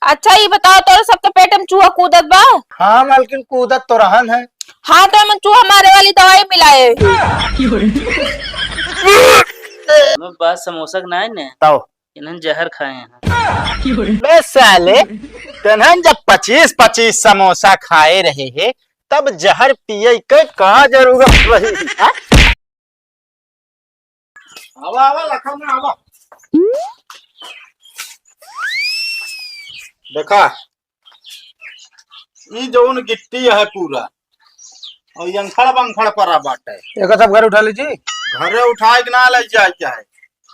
अच्छा ये बताओ तोरे सबके पेट में चूहा कूदत बा? हाँ मालकिन कूदत तो रहन है। हाँ तो हम चूहा मारे वाली दवाई मिलाए। बात समोसा के नाय ने ताओ इन्हन जहर खाए हैं। बे साले तनहन जब 25-25 समोसा खाए रहे हैं तब जहर पिए के कहा जरूरत रही। आवा आवा लखन में आवा। देखा ये जोन गिट्टी है पूरा और यंखड़ बंखड़ परा बाटे। एक सब घर उठा लीजिए। घरे उठाए के ना ले जाए चाहे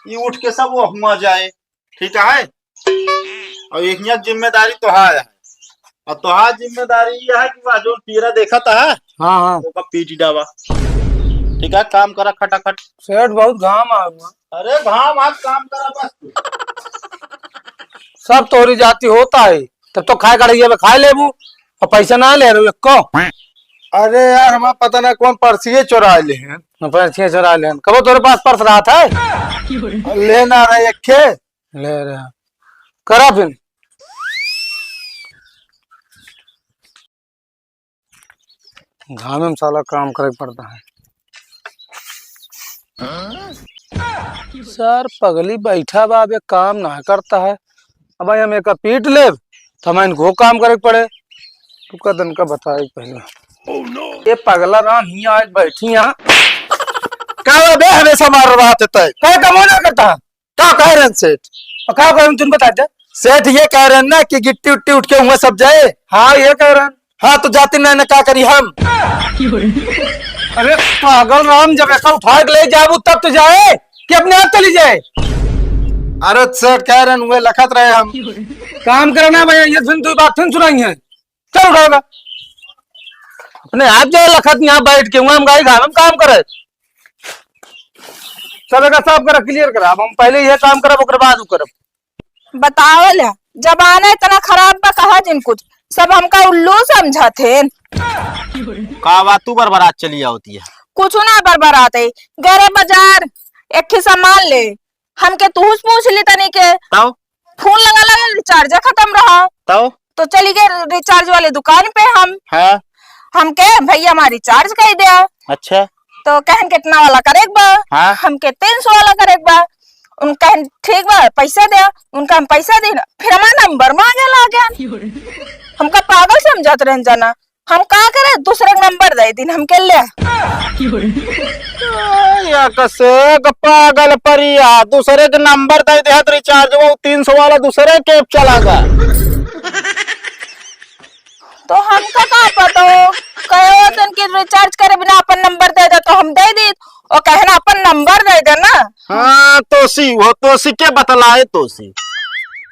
ये उठ के सब वो हुआ जाए। ठीक है और एक जिम्मेदारी तोहार है और तोहार जिम्मेदारी ये है कि जो पीरा देखा था हाँ हाँ वो पीटी डावा। ठीक है काम करा खटाखट। सेठ बहुत घाम आ गया। अरे घाम हाथ काम करा बस। सब तोरी जाती होता है तब तो खाए कड़िया में खाए लेबू और पैसा ना ले रहे को। अरे यार हमारा पता ना कौन पर्सिये चुरा ले हैं। पर्चियां चुरा ले कबो तोरे पास पर्स रहा था लेना रहे एक खे ले रहे करा फिर। घाम में साला काम करे पड़ता है। सर पगली बैठा बा अब ये काम ना करता है। अब भाई हम एक पीट ले तो हमें इनको काम करे पड़े। तू का दिन का बताए पहले। ये पगला राम ही आज बैठी यहाँ क्या बे हमेशा मार रहा था क्या कमो ना करता क्या कह रहे हैं सेठ? और क्या कह तुम बता दे। सेठ ये कह रहे हैं ना कि गिट्टी उट्टी उठ के हुआ सब जाए। हाँ ये कह रहे हैं। हाँ तो जाते ना क्या करी हम। अरे पागल राम जब ऐसा उठा के ले जाबू तब तो जाए कि अपने आप चली जाए। अरे सेठ कह रहे हैं हुए लखत रहे हम। काम करना भैया ये सुन तू बात सुन सुनाई है। चल उठाएगा अपने आप जाए लखत यहाँ बैठ के हम गाय घाम हम काम करे। सब एक साफ करा क्लियर करा। अब हम पहले ये काम करब ओकर बाद करब। बताओ ला जमाना इतना खराब बा कहा जिन कुछ सब हमका उल्लू समझा थे। का बात तू बरबरात चली होती है। कुछ ना बरबराते गरे बाजार एक ही सामान ले हमके तू पूछ ली तनी के ताओ फोन लगा लगा रिचार्ज खत्म रहा ताओ तो चली गए रिचार्ज वाले दुकान पे हम। हाँ हमके भैया हमारी रिचार्ज कर दिया। अच्छा तो कहन कितना वाला करेक बा। हाँ हमके 300 वाला करेक बा। उनका ठीक बा पैसा दे उनका हम पैसा दे फिर हमारा नंबर मांगे लगा। हमका पागल समझत रहे जाना हम का करे दूसरे नंबर दे दिन हमके ले या कसे पागल परिया दूसरे के नंबर दे दे रिचार्ज वो 300 वाला दूसरे के चलागा। तो हमका का पता कहो दिन की रिचार्ज करे बिना अपन नंबर दे दे तो हम दे दी और कहना अपन नंबर दे दे ना। हाँ तोसी वो तोसी के बतलाए तोसी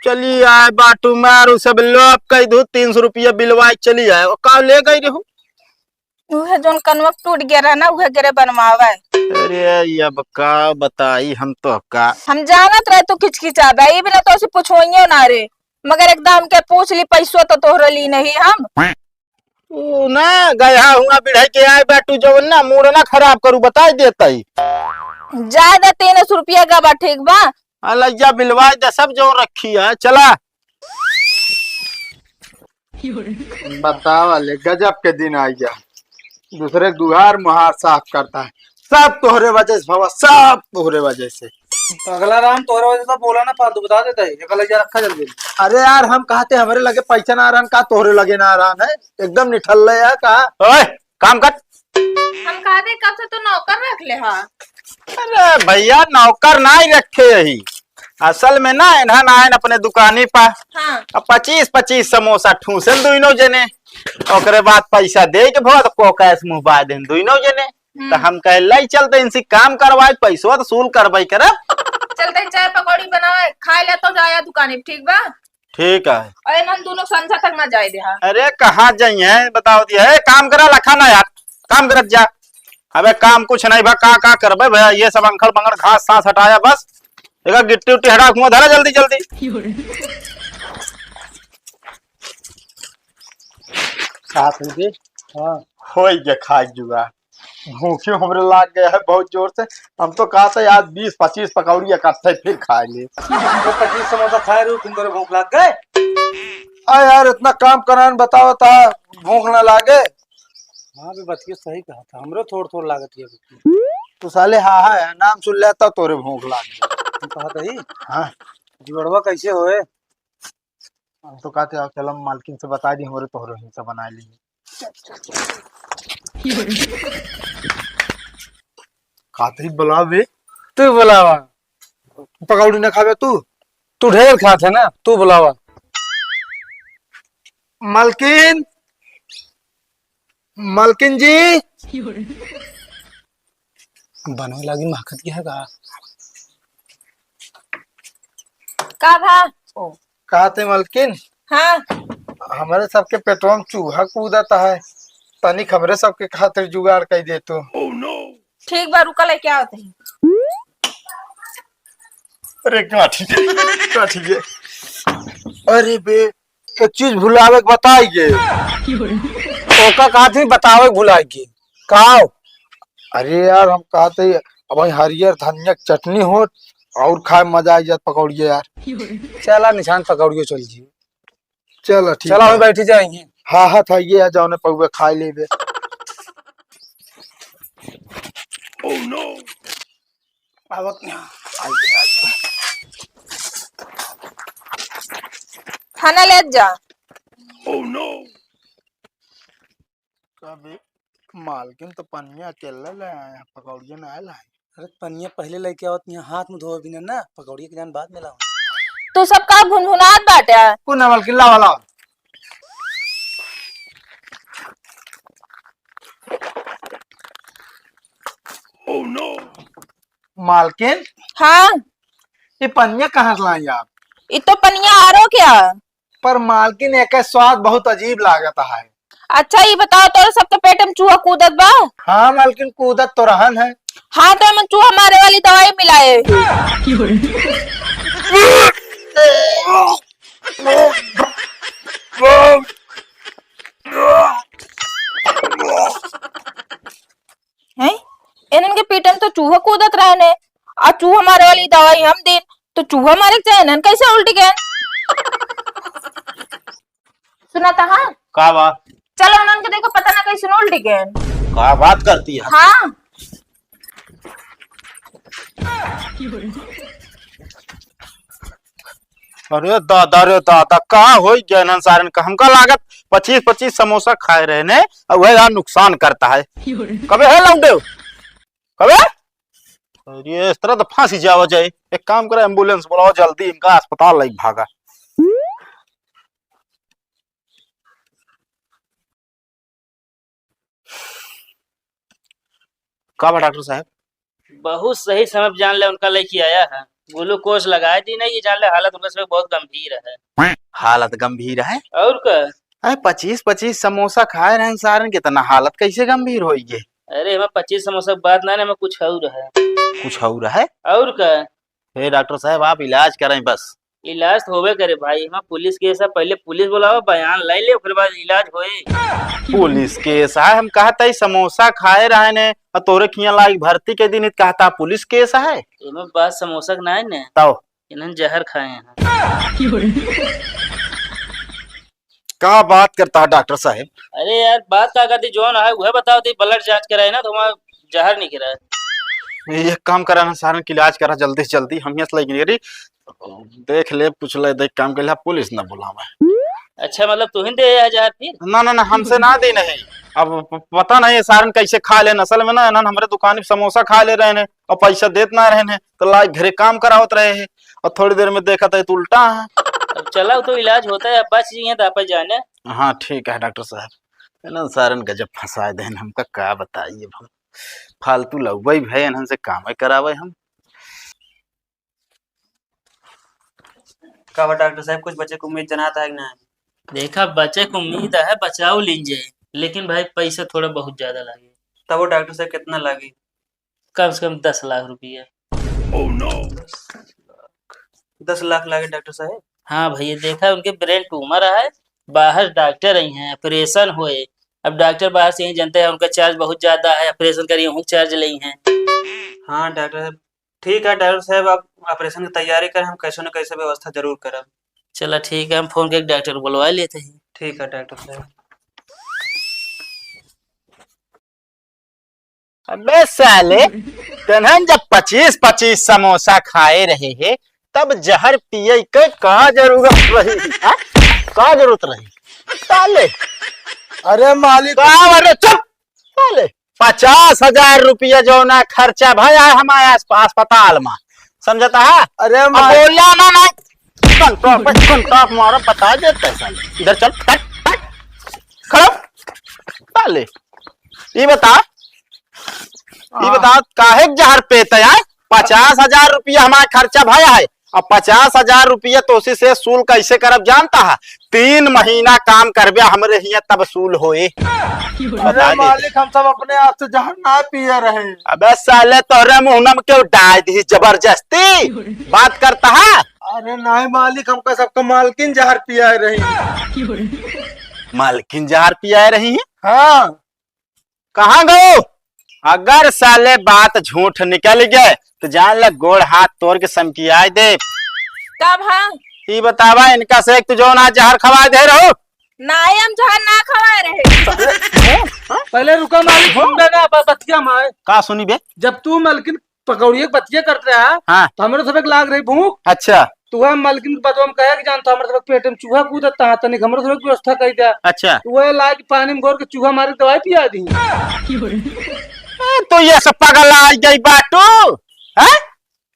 चली आए बाटू मारू सब लोग कह दू 300 रुपया बिलवाई चली आए का ले गई रहू। उहे जोन कनवक टूट गया रहा ना उहे गिरे बनवावे। अरे अब का बताई हम तो का हम जानत रहे तो खिचखिचा बा ये बिना तो उसे पूछोइयो ना रे मगर एकदम के पूछ ली पैसो तो तोहरा ली नहीं हम। तू ना गया हुआ बिढ़ाई के आए बाटू जो ना मूड ना खराब करू बता देता ही ज्यादा 300 रुपया का बा ठीक बा। अलैया बिलवाई दे सब जो रखी है चला। बतावा ले गजब के दिन आई जा दूसरे गुहार मुहार साफ करता है सब तोहरे वजह से भवा सब तोहरे वजह से। पगला राम तोहरे वजह से बोला ना फालतू बता देता है एक लगा रखा जल्दी। अरे यार हम कहते हमारे लगे पैसा ना रहन का तोहरे लगे ना रहन है एकदम निठल है का। ओए काम कर। हम कहा दे कब से तो नौकर रख ले। हाँ अरे भैया नौकर ना ही रखे यही असल में ना इन्हन आए अपने दुकानी पर हाँ 25-25 समोसा ठूसन दुनो जने ओकरे बाद पैसा दे के भवा तो को कैश मुंह बा देन दुनो जने तो हम कह लाई चलते इनसे काम करवाए पैसवा तो सूल करवाई करे। चलते चाय पकौड़ी बनाए खाए ले तो जाया दुकान ठीक बा। ठीक है और हम दोनों संझा तक ना जाए दे। हाँ अरे कहाँ जाइए बताओ दिया है काम करा लखा ना यार काम करत जा। अबे काम कुछ नहीं भा का करबे भैया ये सब अंखड़ बंगड़ घास सांस हटाया बस एक गिट्टी उट्टी हटा कुआं धरा जल्दी जल्दी। साथ में हाँ हो गया खा जुआ भूखे हमरे लाग गया है बहुत जोर से। हम तो कहा था आज 20-25 पकौड़ी इकट्ठे फिर खाएंगे। 25 समोसा खाए रू तुम भूख लग गए। यार इतना काम करान बताओ ता भूख ना लागे। हाँ भी बतिया सही कहा था, हमरो थोड़ थोड़ लागत है। तो साले हाँ है नाम सुन लेता तोरे भूख लाग गई। तू कहा ही हाँ जुड़वा कैसे होए? हम तो कहते हैं चलो मालकिन से बता दी हमारे तोहरे हिस्सा बना ली। खाते ही बुला बे। तू बुलावा पकौड़ी ना खावे तू ढेर खात है ना, तू बुलावा। मालकिन मालकिन जी बनने लगी महकत की है का भा? कहा थे मालकिन हाँ हमारे सबके पेटवा में चूहा कूदता है, तनिक हमरे सबके खातिर जुगाड़ कर दे तू। ठीक बा, रुका लेके आओ तही। अरे क्या ठीक है क्या ठीक है। अरे बे एक चीज भुलावे के बताइए। ओका कहा थी बतावे भुलाई की कहा। अरे यार हम कहते अब हरियर धनिया की चटनी हो और खाए मजा आ जात पकौड़िए यार। चला निशान पकौड़िए चल जी। चलो ठीक चला हम बैठी जाएंगे। हाँ हाँ था ये जाओ ने पौवे खा लेबे। ओह नो आवत खाना ले जा। ओह नो कभी मालकिन तो पनिया अकेला ले आया, पकौड़िया ना आया। अरे पनिया पहले लेके आवत यहाँ हाथ में धोए बिना ना, पकौड़िया के जान बाद में लाओ। तू सब का भुनभुनात बाटे? कौन है मालकिन ला वाला? ओह नो मालकिन हाँ ये पनिया कहाँ से लाई आप? ये तो पनिया आरो क्या? पर मालकिन एक स्वाद बहुत अजीब लागता है। अच्छा ये बताओ तोरे सब के पेट में चूहा कूदत बा? हाँ मालकिन कूदत तो रहन है। हाँ तो हम चूहा मारे वाली दवाई मिलाए। हैं? इनन के पेट में तो चूहा कूदत रहने और चूहा मारे वाली दवाई हम दिन तो चूहा मारे के चाहे इनन कैसे उल्टी गए? सुना था हाँ? का बा? चलो उन्होंने को देखो पता ना कैसे उल्टी गए। का बात करती है? हाँ अरे दादा रे दादा का हो गया ना सारन का। हमका लागत 25-25 समोसा खाए रहे ने और वह यार नुकसान करता है। कबे है लौंडे कबे? अरे इस तरह तो फांसी जावा जाए। एक काम करे एम्बुलेंस बुलाओ जल्दी, इनका अस्पताल लाइक भागा। का बा डॉक्टर साहब? बहुत सही समय पे जान ले उनका लेके आया है। ग्लूकोज लगाए दी नहीं, ये जान ले हालत उनका समय बहुत गंभीर है। हालत गंभीर है? और का? अरे 25-25 समोसा खाए रहे सारन, कितना हालत कैसे गंभीर हो गई? अरे हमें 25 समोसा के बाद ना हमें कुछ और है। कुछ और है? और का? हे डॉक्टर साहब आप इलाज करें बस। इलाज तो होबे करे भाई, हम पुलिस केस है, पहले पुलिस बुलाओ बयान ले ले फिर बाद इलाज होए। पुलिस केस है? हम कहता ही समोसा खाए रहे ने और तोरे खिया लाइक भर्ती के दिन कहता पुलिस केस है। इनमें बात समोसा के ना है ने, तो इन्हें जहर खाए हैं। क्या बात करता है डॉक्टर साहब? अरे यार बात का करती जो ना है वह बताओ ती, ब्लड जांच कराए ना तो हमारा जहर नहीं गिरा है। ये काम करा ना सारन की इलाज करा जल्दी से जल्दी। हम यहाँ लगी रे देख ले पूछ ले देख काम के लिए पुलिस ना बुलावे। अच्छा मतलब तू ही दे आया जहर फिर? ना ना ना हमसे ना दी नहीं। अब पता नहीं सारन कैसे खा ले, नसल में ना हमारे दुकान पे समोसा खा ले रहे हैं और पैसा देते ना रहे हैं तो लाइक घरे काम करावत रहे हैं और थोड़ी देर में देखा था तो उल्टा है। अब चला तो इलाज होता है, अब बच जाइए तो आप जाने। हाँ ठीक है डॉक्टर साहब। ना सारन गजब फंसा दे हमका क्या बताइए हम। फालतू लगवाई भाई इन्हन से काम करावे हम। का डॉक्टर साहब कुछ बच्चे को उम्मीद जनाता है कि ना? देखा बच्चे को उम्मीद है बचाओ लीजिए, लेकिन भाई पैसा थोड़ा बहुत ज्यादा लगे। तब वो डॉक्टर साहब कितना लगी? कम से कम 10 लाख रुपया। 10 लाख लगे डॉक्टर साहब? हाँ भैया देखा उनके ब्रेन ट्यूमर है, बाहर डॉक्टर आई हैं, ऑपरेशन हुए। अब डॉक्टर बाहर से यही जानते हैं उनका चार्ज बहुत ज्यादा है, ऑपरेशन करिए चार्ज ली हैं। हाँ डॉक्टर साहब ठीक है डॉक्टर साहब, आप ऑपरेशन की तैयारी करें, हम कैसे न कैसे व्यवस्था जरूर करब। चला ठीक है, हम फोन करके डॉक्टर को बुलवा लेते हैं। ठीक है डॉक्टर साहब। अबे साले तनहन जब 25-25 समोसा खाए रहे हैं तब जहर पिए के का जरूरत रही? हाँ? का जरूरत रही साले? अरे मालिक अरे चुप साले। 50,000 रुपया जो ना खर्चा भया है हमारे अस्पताल में, समझता है? अरे अब बोला ना कंट्रोल मारा बता देता है साले। इधर चल खड़ो साले। ये बता काहे जहर पेत है? 50,000 रुपया हमारा खर्चा भया है, अब 50,000 रुपया तो उसी से सूल कैसे करब जानता है? 3 महीना काम करबे हमरे हिया तब सूल होए। अरे मालिक हम सब अपने आप से जहर ना पिए रहे। अबे साले तोरे मुंह में क्यों डाल दी जबरदस्ती बात करता है? अरे नहीं मालिक, हमका सबका मालकिन जहर पिया रही। मालकिन जहर पिया रही है? हाँ। कहाँ गो? अगर साले बात झूठ निकल गए तो जान ले गोड़ हाथ तोड़ के समकिया दे। तब हाँ ये बतावा इनका से तू जो ना जहर खवा दे रहो? नाई हम जहर ना खवा रहे। पहले रुका मालिक, सुन बे ना बतिया माए। का सुनी बे? जब तू मालकिन पकौड़ी बतिया करते है हाँ। तो हमारे सब लाग रही भूख। अच्छा तू हम मालकिन के बतवा में कहे कि जानता हमारे सब पेट में चूहा कूदता है, तनिक हमरे सब व्यवस्था कर दिया। अच्छा वो ला के पानी में घोर के चूहा मारे दवाई पिया दी। तो ये सब पगला गई बाटू है?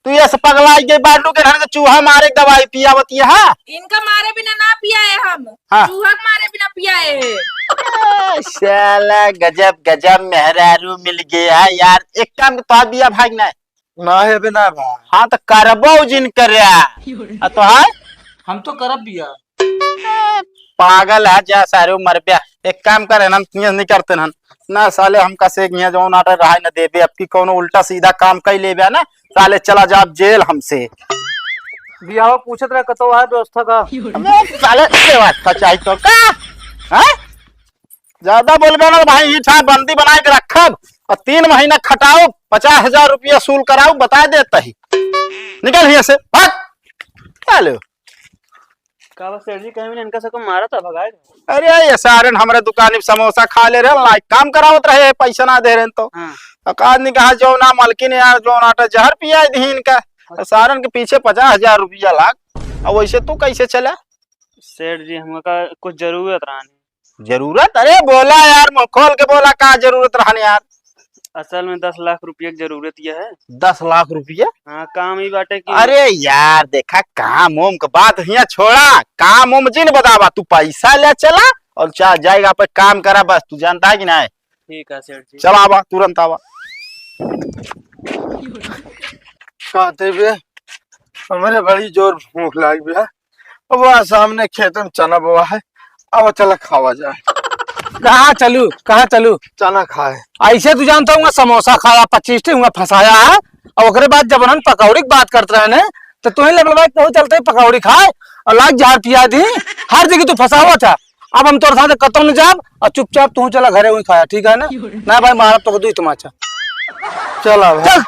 तू ये सब पगला गई बाटू के घर के चूहा मारे दवाई पिया बतिया है? इनका मारे बिना ना पियाए हम। हाँ। चूहा के मारे बिना पियाए है। साला गजब गजब मेहरारू मिल गया यार। एक काम तो बिया भागना है ना है बिना भाई। हाँ तो करबो जिन कर तो है हम तो करब बिया। पागल है जा सारे मर गया। एक काम करे ना नहीं करते ना साले हम कसे जो नाटर रहा न देबे अब की कोनो उल्टा सीधा काम कर ले ना साले चला जा जेल हमसे। बिया पूछत रहे कतो है व्यवस्था का। साले व्यवस्था चाहिए तो का है? ज्यादा बोलबे ना भाई इठा बंदी बना के रखब और 3 महीना खटाओ 50,000 रुपया सूल कराओ बता देता ही। निकल यहाँ से भाग। चलो का सेठ जी कहीं इनका सबको मारा था भगाएगा। अरे ये सारन हमारे दुकान में समोसा खा ले रहे लाइक काम करावत रहे पैसा ना दे रहे तो अकाद ने कहा जो ना मालकिन यार जो नाटा जहर पिया दी इनका सारन के पीछे 50,000 रुपया लाग। और वैसे तू कैसे चला? सेठ जी हमका कुछ जरूरत रहा नहीं। जरूरत? अरे बोला यार मुंह खोल के बोला का जरूरत रहने यार? असल में 10 लाख रुपये की जरूरत यह है। 10 लाख रुपया? हाँ काम ही बाटे की। अरे यार देखा काम ओम का बात हिया छोड़ा, काम ओम जिन बतावा तू पैसा ले चला और चाह जाएगा पे काम करा बस। तू जानता है कि ना? ठीक है सेठ जी। चला आवा तुरंत आवा। खाते भी हमारे बड़ी जोर भूख लग गया। अब वहाँ सामने खेत में चना बोआ है, अब चला खावा जाए। कहाँ चलू? चना खाए। ऐसे तू जानता हूँ समोसा खाया 25 हुआ फंसाया है और ओकरे बाद जब हम पकौड़ी की बात करते रहे ने तो तुम्हें लगल तो चलते पकौड़ी खाए और लाख जहर पिया दी। हर जगह तू फंसा हुआ था। अब हम तोर साथ कतौ न जाब और चुपचाप तू चला घरे वही खाया, ठीक है ना? ना भाई मारा तो दू तमाचा। चला चल।